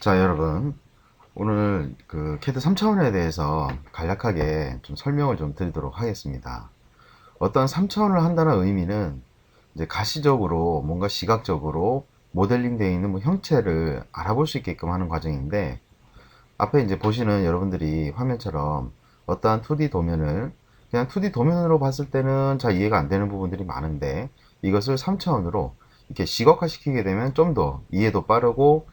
자, 여러분, 오늘 그 캐드 3차원에 대해서 간략하게 좀 설명을 좀 드리도록 하겠습니다. 어떤 3차원을 한다는 의미는 이제 가시적으로 뭔가 시각적으로 모델링 되어 있는 뭐 형체를 알아볼 수 있게끔 하는 과정인데, 앞에 이제 보시는 여러분들이 화면처럼 어떠한 2D 도면을 그냥 2D 도면으로 봤을 때는 잘 이해가 안 되는 부분들이 많은데, 이것을 3차원으로 이렇게 시각화 시키게 되면 좀 더 이해도 빠르고,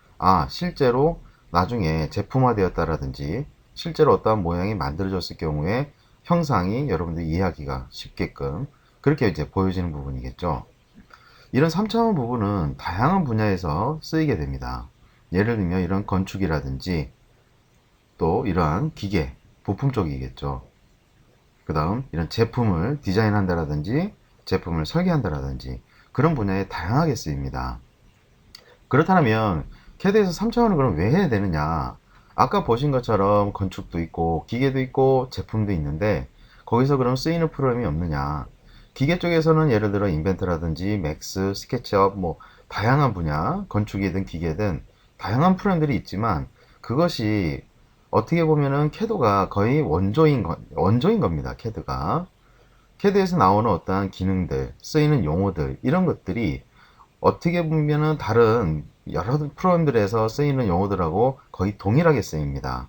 실제로 나중에 제품화되었다라든지 실제로 어떠한 모양이 만들어졌을 경우에 형상이 여러분들이 이해하기가 쉽게끔 그렇게 이제 보여지는 부분이겠죠. 이런 3차원 부분은 다양한 분야에서 쓰이게 됩니다. 예를 들면 이런 건축이라든지 또 이러한 기계, 부품 쪽이겠죠. 그 다음 이런 제품을 디자인한다라든지 제품을 설계한다라든지 그런 분야에 다양하게 쓰입니다. 그렇다면 캐드에서 3차원을 그럼 왜 해야 되느냐? 아까 보신 것처럼 건축도 있고 기계도 있고 제품도 있는데 거기서 그럼 쓰이는 프로그램이 없느냐? 기계 쪽에서는 예를 들어 인벤트라든지 맥스, 스케치업 뭐 다양한 분야, 건축이든 기계든 다양한 프로그램들이 있지만 그것이 어떻게 보면은 캐드가 거의 원조인 겁니다. 캐드가. 캐드에서 나오는 어떠한 기능들, 쓰이는 용어들 이런 것들이 어떻게 보면은 다른 여러 프로그램들에서 쓰이는 용어들하고 거의 동일하게 쓰입니다.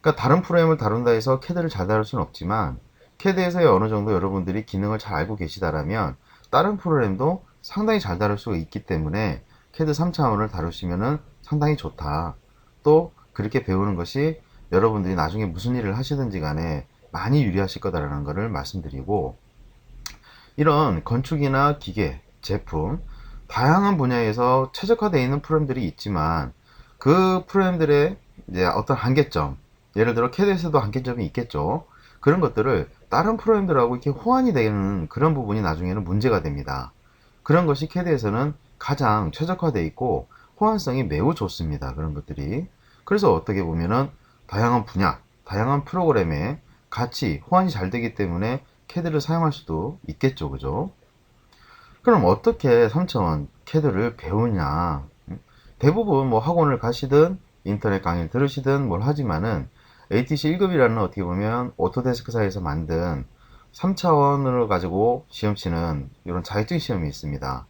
그러니까 다른 프로그램을 다룬다 해서 캐드를 잘 다룰 수는 없지만 캐드에서의 어느 정도 여러분들이 기능을 잘 알고 계시다라면 다른 프로그램도 상당히 잘 다룰 수가 있기 때문에 캐드 3차원을 다루시면은 상당히 좋다. 또 그렇게 배우는 것이 여러분들이 나중에 무슨 일을 하시든지 간에 많이 유리하실 거다라는 것을 말씀드리고, 이런 건축이나 기계, 제품 다양한 분야에서 최적화되어 있는 프로그램들이 있지만 그 프로그램들의 이제 어떤 한계점, 예를 들어 캐드에서도 한계점이 있겠죠. 그런 것들을 다른 프로그램들하고 이렇게 호환이 되는 그런 부분이 나중에는 문제가 됩니다. 그런 것이 캐드에서는 가장 최적화되어 있고 호환성이 매우 좋습니다. 그런 것들이. 그래서 어떻게 보면은 다양한 분야, 다양한 프로그램에 같이 호환이 잘 되기 때문에 캐드를 사용할 수도 있겠죠. 그죠? 그럼 어떻게 3차원 캐드를 배우냐? 대부분 뭐 학원을 가시든 인터넷 강의를 들으시든 뭘 하지만은 ATC 1급이라는 어떻게 보면 오토데스크사에서 만든 3차원을 가지고 시험 치는 이런 자격증 시험이 있습니다.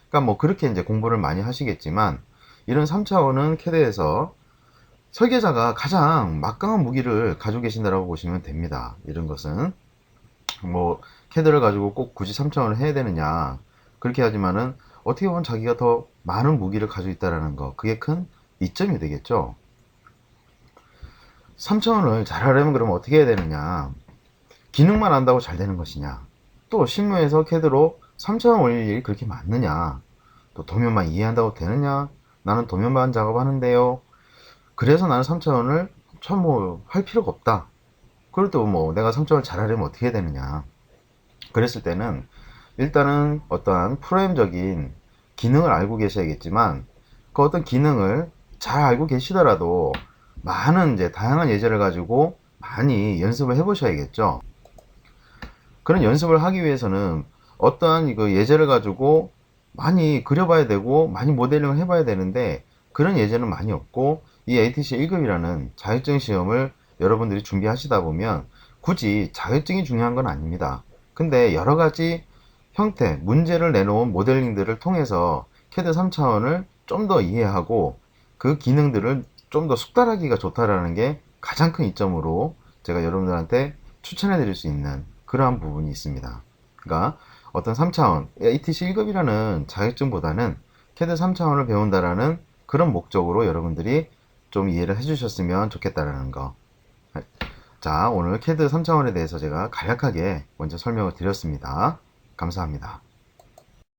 그러니까 뭐 그렇게 이제 공부를 많이 하시겠지만 이런 3차원은 캐드에서 설계자가 가장 막강한 무기를 가지고 계신다고 보시면 됩니다. 이런 것은 뭐 캐드를 가지고 꼭 굳이 3차원을 해야 되느냐 그렇게 하지만은 어떻게 보면 자기가 더 많은 무기를 가지고 있다는 거, 그게 큰 이점이 되겠죠. 3차원을 잘하려면 그럼 어떻게 해야 되느냐, 기능만 안다고 잘 되는 것이냐, 또 실무에서 캐드로 3차원 올릴 일이 그렇게 많느냐, 또 도면만 이해한다고 되느냐, 나는 도면만 작업하는데요, 그래서 나는 3차원을 참 뭐 할 필요가 없다, 그럴 때 뭐 내가 3차원을 잘하려면 어떻게 해야 되느냐, 그랬을 때는 일단은 어떠한 프로그램적인 기능을 알고 계셔야겠지만 그 어떤 기능을 잘 알고 계시더라도 많은 이제 다양한 예제를 가지고 많이 연습을 해 보셔야겠죠. 그런 연습을 하기 위해서는 어떠한 그 예제를 가지고 많이 그려봐야 되고 많이 모델링을 해봐야 되는데 그런 예제는 많이 없고, 이 ATC 1급이라는 자격증 시험을 여러분들이 준비하시다 보면 굳이 자격증이 중요한 건 아닙니다. 근데 여러 가지 형태, 문제를 내놓은 모델링들을 통해서 캐드 3차원을 좀 더 이해하고 그 기능들을 좀 더 숙달하기가 좋다라는 게 가장 큰 이점으로 제가 여러분들한테 추천해 드릴 수 있는 그러한 부분이 있습니다. 그러니까 어떤 3차원, ATC 1급이라는 자격증보다는 캐드 3차원을 배운다라는 그런 목적으로 여러분들이 좀 이해를 해 주셨으면 좋겠다라는 거. 자, 오늘 캐드 3차원에 대해서 제가 간략하게 먼저 설명을 드렸습니다. 감사합니다.